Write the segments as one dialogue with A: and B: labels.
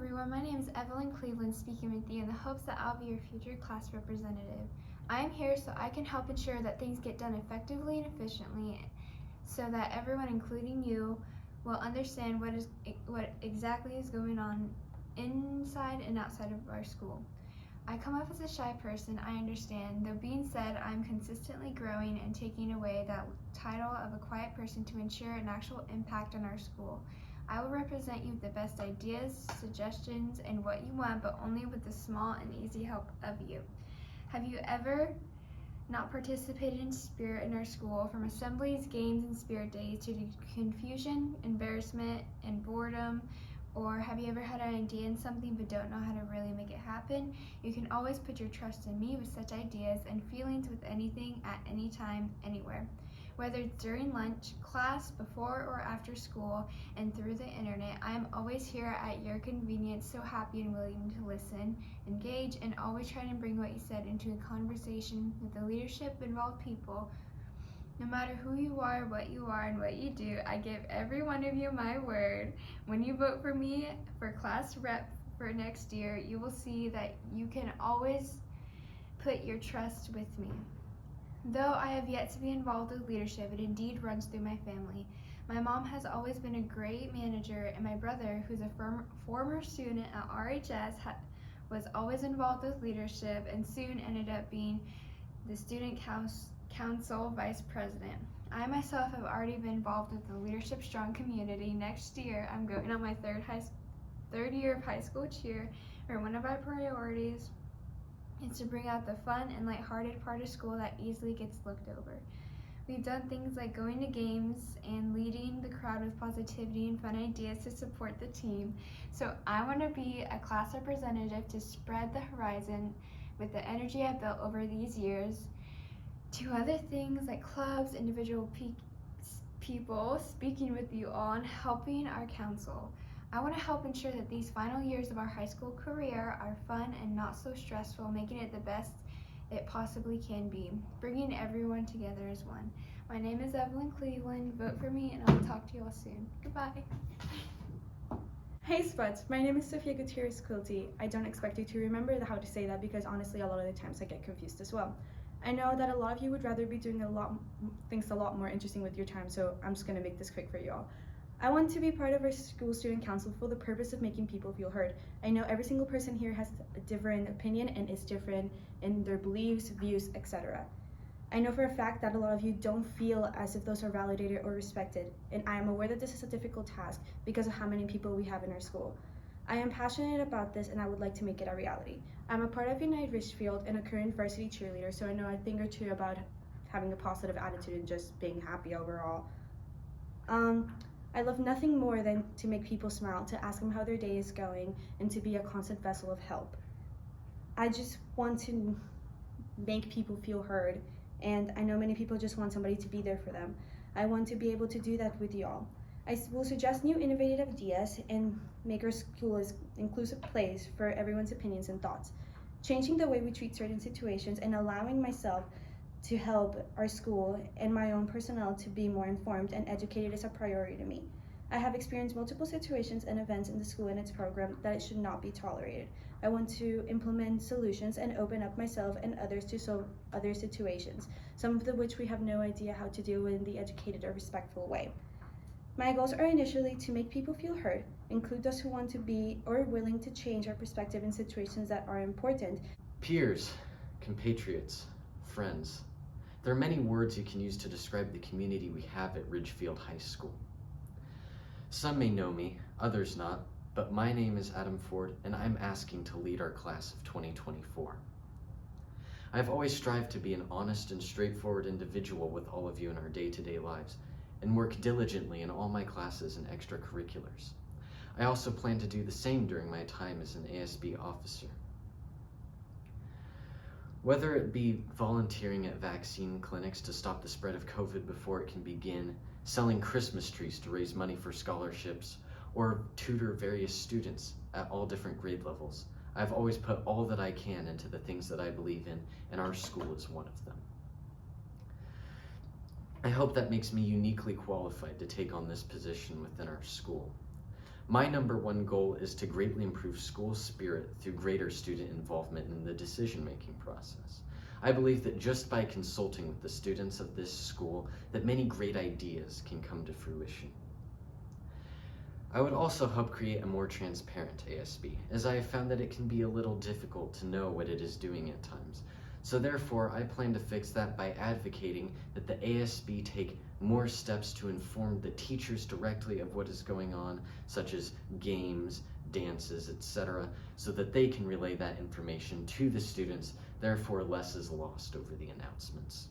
A: everyone, my name is Evelyn Cleveland speaking with you in the hopes that I'll be your future class representative. I am here so I can help ensure that things get done effectively and efficiently so that everyone, including you, will understand what exactly is going on inside and outside of our school. I come off as a shy person, I understand. Though being said, I'm consistently growing and taking away that title of a quiet person to ensure an actual impact on our school. I will represent you with the best ideas, suggestions, and what you want, but only with the small and easy help of you. Have you ever not participated in spirit in our school, from assemblies, games, and spirit days to confusion, embarrassment, and boredom? Or have you ever had an idea in something but don't know how to really make it happen? You can always put your trust in me with such ideas and feelings with anything at any time, anywhere. Whether it's during lunch, class, before or after school, and through the internet, I am always here at your convenience, so happy and willing to listen, engage, and always try to bring what you said into a conversation with the leadership-involved people. No matter who you are, and what you do, I give every one of you my word. When you vote for me for class rep for next year, you will see that you can always put your trust with me. Though I have yet to be involved with leadership, it indeed runs through my family. My mom has always been a great manager, and my brother, who's a former student at RHS, was always involved with leadership and soon ended up being the student council vice president. I myself have already been involved with the Leadership Strong community. Next year, I'm going on my third year of high school cheer, where one of our priorities is to bring out the fun and lighthearted part of school that easily gets looked over. We've done things like going to games and leading the crowd with positivity and fun ideas to support the team. So I want to be a class representative to spread the horizon with the energy I've built over these years to other things like clubs, individual people, speaking with you all, and helping our council. I want to help ensure that these final years of our high school career are fun and not so stressful, making it the best it possibly can be, bringing everyone together as one. My name is Evelyn Cleveland. Vote for me, and I'll talk to you all soon. Goodbye.
B: Hey Spuds, my name is Sophia Gutierrez Quilty. I don't expect you to remember how to say that because honestly a lot of the times I get confused as well. I know that a lot of you would rather be doing things a lot more interesting with your time, so I'm just gonna make this quick for you all. I want to be part of our school student council for the purpose of making people feel heard. I know every single person here has a different opinion and is different in their beliefs, views, etc. I know for a fact that a lot of you don't feel as if those are validated or respected, and I am aware that this is a difficult task because of how many people we have in our school. I am passionate about this and I would like to make it a reality. I'm a part of Unite Richfield and a current varsity cheerleader, so I know a thing or two about having a positive attitude and just being happy overall. I love nothing more than to make people smile, to ask them how their day is going, and to be a constant vessel of help. I just want to make people feel heard, and I know many people just want somebody to be there for them. I want to be able to do that with y'all. I will suggest new innovative ideas and make our school an inclusive place for everyone's opinions and thoughts. Changing the way we treat certain situations and allowing myself to help our school and my own personnel to be more informed and educated is a priority to me. I have experienced multiple situations and events in the school and its program that it should not be tolerated. I want to implement solutions and open up myself and others to solve other situations, some of which we have no idea how to deal with in the educated or respectful way. My goals are initially to make people feel heard, include those who want to be or willing to change our perspective in situations that are important.
C: Peers, compatriots, friends. There are many words you can use to describe the community we have at Ridgefield High School. Some may know me, others not, but my name is Adam Ford and I'm asking to lead our class of 2024. I've always strived to be an honest and straightforward individual with all of you in our day-to-day lives and work diligently in all my classes and extracurriculars. I also plan to do the same during my time as an ASB officer. Whether it be volunteering at vaccine clinics to stop the spread of COVID before it can begin, selling Christmas trees to raise money for scholarships, or tutor various students at all different grade levels, I've always put all that I can into the things that I believe in, and our school is one of them. I hope that makes me uniquely qualified to take on this position within our school. My number one goal is to greatly improve school spirit through greater student involvement in the decision-making process. I believe that just by consulting with the students of this school, that many great ideas can come to fruition. I would also help create a more transparent ASB, as I have found that it can be a little difficult to know what it is doing at times. So therefore, I plan to fix that by advocating that the ASB take more steps to inform the teachers directly of what is going on, such as games, dances, etc., so that they can relay that information to the students, therefore less is lost over the announcements.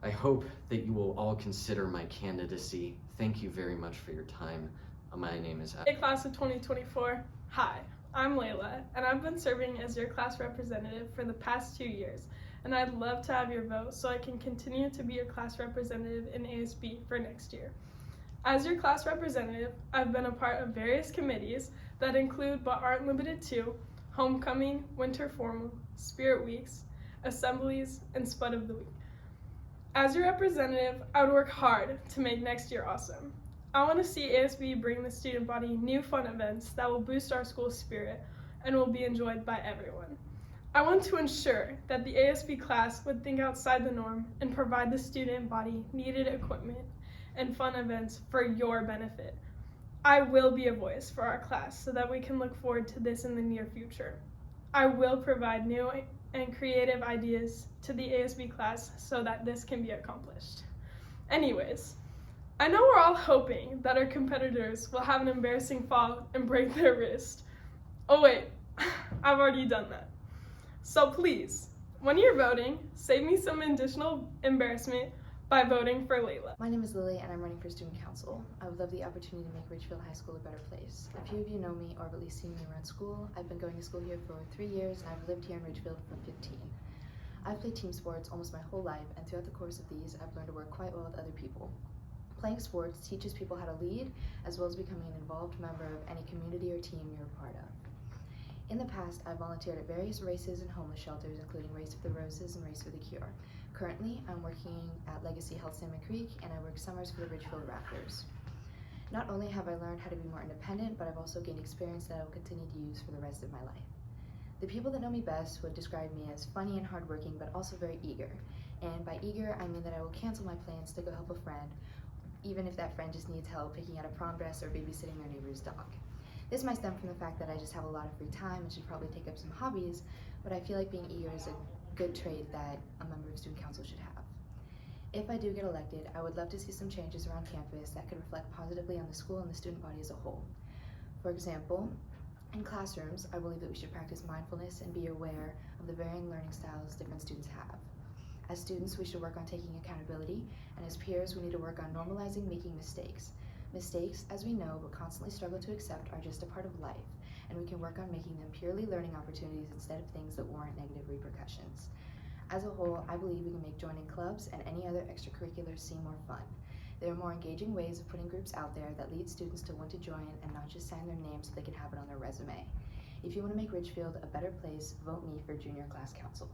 C: I hope that you will all consider my candidacy. Thank you very much for your time. My name is
D: Hey, class of 2024. Hi, I'm Layla, and I've been serving as your class representative for the past 2 years, and I'd love to have your vote so I can continue to be your class representative in ASB for next year. As your class representative, I've been a part of various committees that include but aren't limited to Homecoming, Winter Formal, Spirit Weeks, Assemblies, and Spud of the Week. As your representative, I would work hard to make next year awesome. I want to see ASB bring the student body new fun events that will boost our school spirit and will be enjoyed by everyone. I want to ensure that the ASB class would think outside the norm and provide the student body needed equipment and fun events for your benefit. I will be a voice for our class so that we can look forward to this in the near future. I will provide new and creative ideas to the ASB class so that this can be accomplished. Anyways, I know we're all hoping that our competitors will have an embarrassing fall and break their wrist. Oh wait, I've already done that. So please, when you're voting, save me some additional embarrassment by voting for Layla.
E: My name is Lily and I'm running for student council. I would love the opportunity to make Ridgefield High School a better place. A few of you know me or have at least seen me around school. I've been going to school here for 3 years and I've lived here in Ridgefield for 15. I've played team sports almost my whole life, and throughout the course of these, I've learned to work quite well with other people. Playing sports teaches people how to lead, as well as becoming an involved member of any community or team you're a part of. In the past, I've volunteered at various races and homeless shelters, including Race for the Roses and Race for the Cure. Currently, I'm working at Legacy Health Salmon Creek, and I work summers for the Ridgefield Raptors. Not only have I learned how to be more independent, but I've also gained experience that I will continue to use for the rest of my life. The people that know me best would describe me as funny and hardworking, but also very eager. And by eager, I mean that I will cancel my plans to go help a friend, even if that friend just needs help picking out a prom dress or babysitting their neighbor's dog. This might stem from the fact that I just have a lot of free time and should probably take up some hobbies, but I feel like being eager is a good trait that a member of student council should have. If I do get elected, I would love to see some changes around campus that could reflect positively on the school and the student body as a whole. For example, in classrooms, I believe that we should practice mindfulness and be aware of the varying learning styles different students have. As students, we should work on taking accountability, and as peers, we need to work on normalizing making mistakes. Mistakes, as we know, but constantly struggle to accept, are just a part of life, and we can work on making them purely learning opportunities instead of things that warrant negative repercussions. As a whole, I believe we can make joining clubs and any other extracurriculars seem more fun. There are more engaging ways of putting groups out there that lead students to want to join and not just sign their name so they can have it on their resume. If you want to make Ridgefield a better place, vote me for junior class council.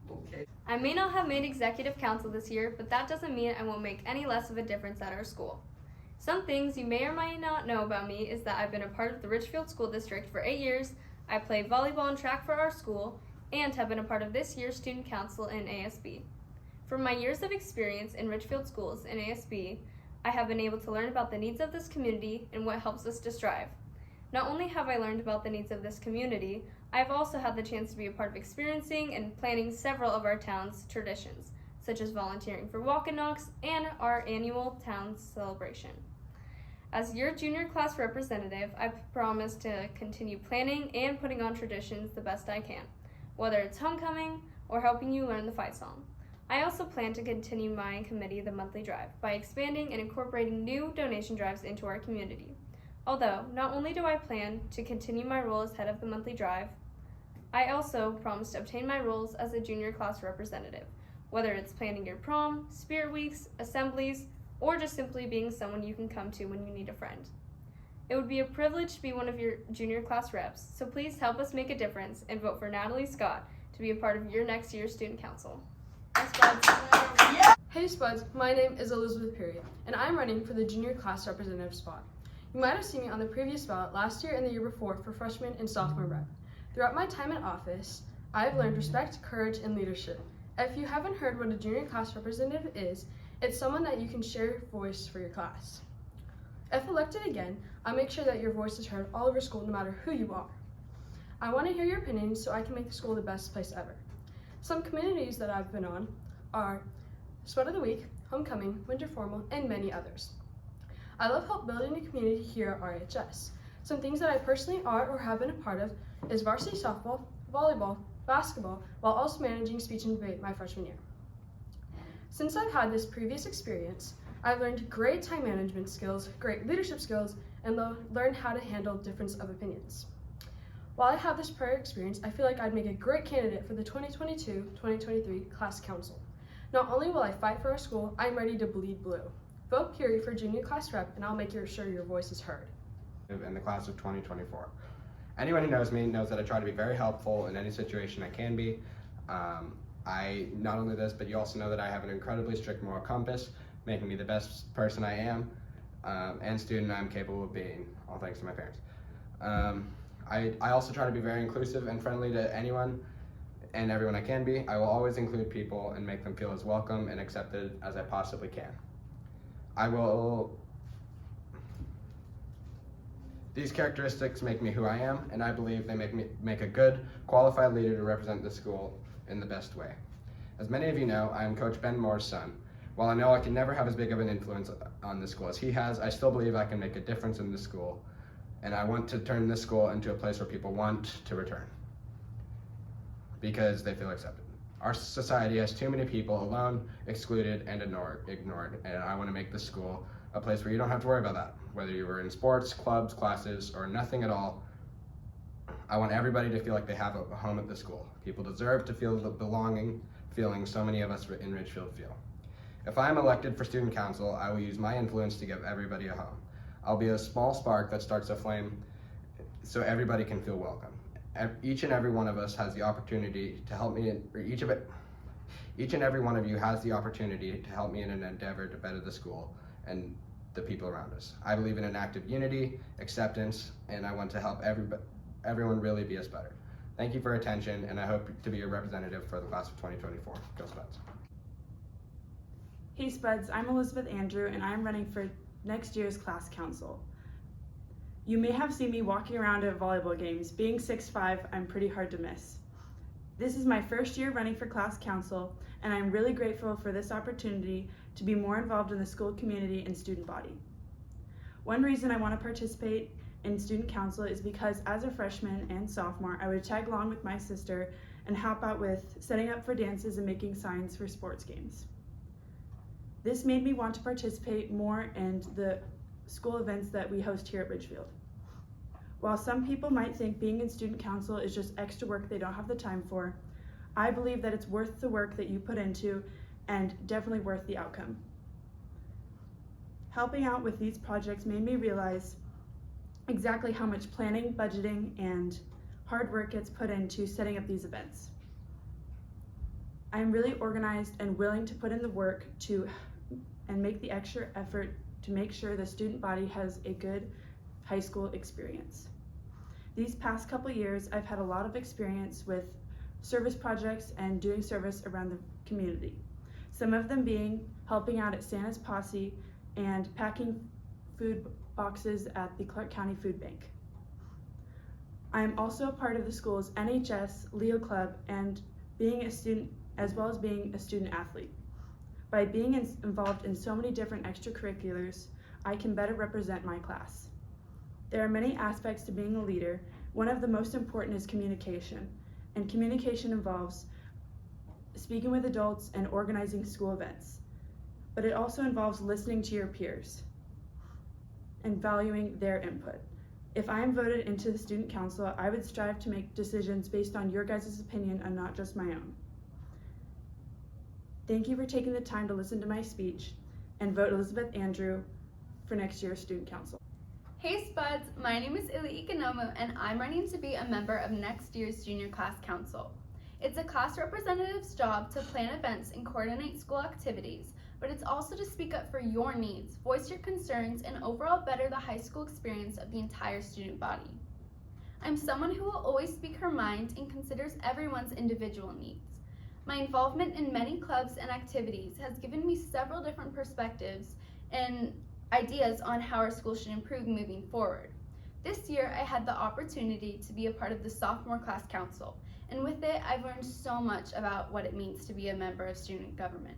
F: Okay. I may not have made executive council this year, but that doesn't mean I won't make any less of a difference at our school. Some things you may or may not know about me is that I've been a part of the Ridgefield School District for 8 years, I play volleyball and track for our school, and have been a part of this year's student council in ASB. From my years of experience in Ridgefield schools and ASB, I have been able to learn about the needs of this community and what helps us to strive. Not only have I learned about the needs of this community, I have also had the chance to be a part of experiencing and planning several of our town's traditions, such as volunteering for Walk and Knocks and our annual town celebration. As your junior class representative, I promise to continue planning and putting on traditions the best I can, whether it's homecoming or helping you learn the fight song. I also plan to continue my committee, the monthly drive, by expanding and incorporating new donation drives into our community. Although, not only do I plan to continue my role as head of the monthly drive, I also promise to obtain my roles as a junior class representative, whether it's planning your prom, spirit weeks, assemblies, or just simply being someone you can come to when you need a friend. It would be a privilege to be one of your junior class reps, so please help us make a difference and vote for Natalie Scott to be a part of your next year's student council. Thanks, buds.
G: Hey Spuds, my name is Elizabeth Perry, and I'm running for the junior class representative spot. You might have seen me on the previous ballot last year and the year before for freshman and sophomore rep. Throughout my time in office, I've learned respect, courage, and leadership. If you haven't heard what a junior class representative is, it's someone that you can share your voice for your class. If elected again, I'll make sure that your voice is heard all over school no matter who you are. I want to hear your opinions so I can make the school the best place ever. Some communities that I've been on are Sweat of the Week, Homecoming, Winter Formal, and many others. I love help building a community here at RHS. Some things that I personally are or have been a part of is varsity softball, volleyball, basketball, while also managing speech and debate my freshman year. Since I've had this previous experience, I've learned great time management skills, great leadership skills, and learned how to handle difference of opinions. While I have this prior experience, I feel like I'd make a great candidate for the 2022-2023 class council. Not only will I fight for our school, I'm ready to bleed blue. Vote Curie for junior class rep, and I'll make sure your voice is heard.
H: In the class of 2024. Anyone who knows me knows that I try to be very helpful in any situation I can be. I not only this, but you also know that I have an incredibly strict moral compass, making me the best person I am and student I'm capable of being, all thanks to my parents. I also try to be very inclusive and friendly to anyone and everyone I can be. I will always include people and make them feel as welcome and accepted as I possibly can. These characteristics make me who I am, and I believe they make a good, qualified leader to represent the school in the best way. As many of you know, I am Coach Ben Moore's son. While I know I can never have as big of an influence on the school as he has, I still believe I can make a difference in the school, and I want to turn this school into a place where people want to return because they feel accepted. Our society has too many people alone, excluded, and ignored, and I want to make this school a place where you don't have to worry about that. Whether you were in sports, clubs, classes, or nothing at all, I want everybody to feel like they have a home at the school. People deserve to feel the belonging feeling so many of us in Ridgefield feel. If I am elected for student council, I will use my influence to give everybody a home. I'll be a small spark that starts a flame so everybody can feel welcome. Each and every one of us has the opportunity to help me, each and every one of you has the opportunity to help me in an endeavor to better the school and the people around us. I believe in an act of unity, acceptance, and I want to help everyone really be us better. Thank you for your attention, and I hope to be a representative for the class of 2024. Go Spuds.
B: Hey Spuds, I'm Elizabeth Andrew, and I'm running for next year's class council. You may have seen me walking around at volleyball games. Being 6'5", I'm pretty hard to miss. This is my first year running for class council, and I'm really grateful for this opportunity to be more involved in the school community and student body. One reason I want to participate in student council is because as a freshman and sophomore, I would tag along with my sister and help out with setting up for dances and making signs for sports games. This made me want to participate more in the school events that we host here at Ridgefield. While some people might think being in student council is just extra work they don't have the time for, I believe that it's worth the work that you put into and definitely worth the outcome. Helping out with these projects made me realize exactly how much planning, budgeting, and hard work gets put into setting up these events. I am really organized and willing to put in the work and make the extra effort to make sure the student body has a good high school experience. These past couple years, I've had a lot of experience with service projects and doing service around the community. Some of them being helping out at Santa's Posse and packing food boxes at the Clark County Food Bank. I am also a part of the school's NHS, Leo Club, and being a student, as well as being a student athlete. By being involved in so many different extracurriculars, I can better represent my class. There are many aspects to being a leader. One of the most important is communication, and communication involves speaking with adults and organizing school events. But it also involves listening to your peers and valuing their input. If I am voted into the student council, I would strive to make decisions based on your guys' opinion and not just my own. Thank you for taking the time to listen to my speech, and vote Elizabeth Andrew for next year's student council.
I: Hey Spuds, my name is Ili Ikonomu, and I'm running to be a member of next year's junior class council. It's a class representative's job to plan events and coordinate school activities, but it's also to speak up for your needs, voice your concerns, and overall better the high school experience of the entire student body. I'm someone who will always speak her mind and considers everyone's individual needs. My involvement in many clubs and activities has given me several different perspectives and ideas on how our school should improve moving forward. This year, I had the opportunity to be a part of the sophomore class council, and with it, I've learned so much about what it means to be a member of student government.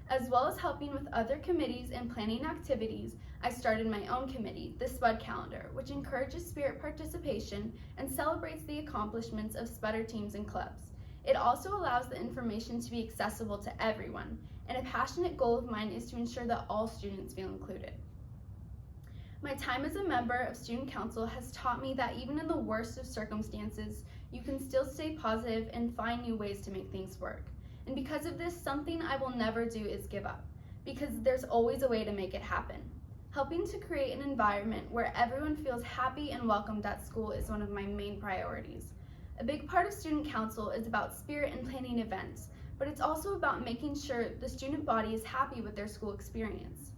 I: As well as helping with other committees and planning activities, I started my own committee, the Spud Calendar, which encourages spirit participation and celebrates the accomplishments of Spudder teams and clubs. It also allows the information to be accessible to everyone, and a passionate goal of mine is to ensure that all students feel included. My time as a member of Student Council has taught me that even in the worst of circumstances, you can still stay positive and find new ways to make things work. And because of this, something I will never do is give up, because there's always a way to make it happen. Helping to create an environment where everyone feels happy and welcomed at school is one of my main priorities. A big part of Student Council is about spirit and planning events, but it's also about making sure the student body is happy with their school experience.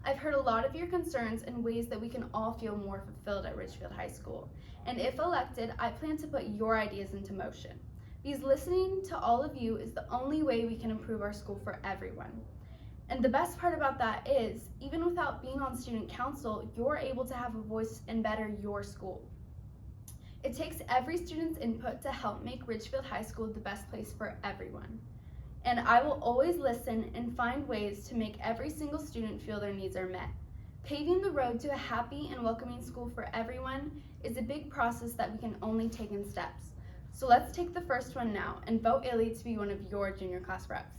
I: I've heard a lot of your concerns and ways that we can all feel more fulfilled at Ridgefield High School, and if elected, I plan to put your ideas into motion. Because listening to all of you is the only way we can improve our school for everyone. And the best part about that is, even without being on Student Council, you're able to have a voice and better your school. It takes every student's input to help make Ridgefield High School the best place for everyone. And I will always listen and find ways to make every single student feel their needs are met. Paving the road to a happy and welcoming school for everyone is a big process that we can only take in steps. So let's take the first one now and vote Illy to be one of your junior class reps.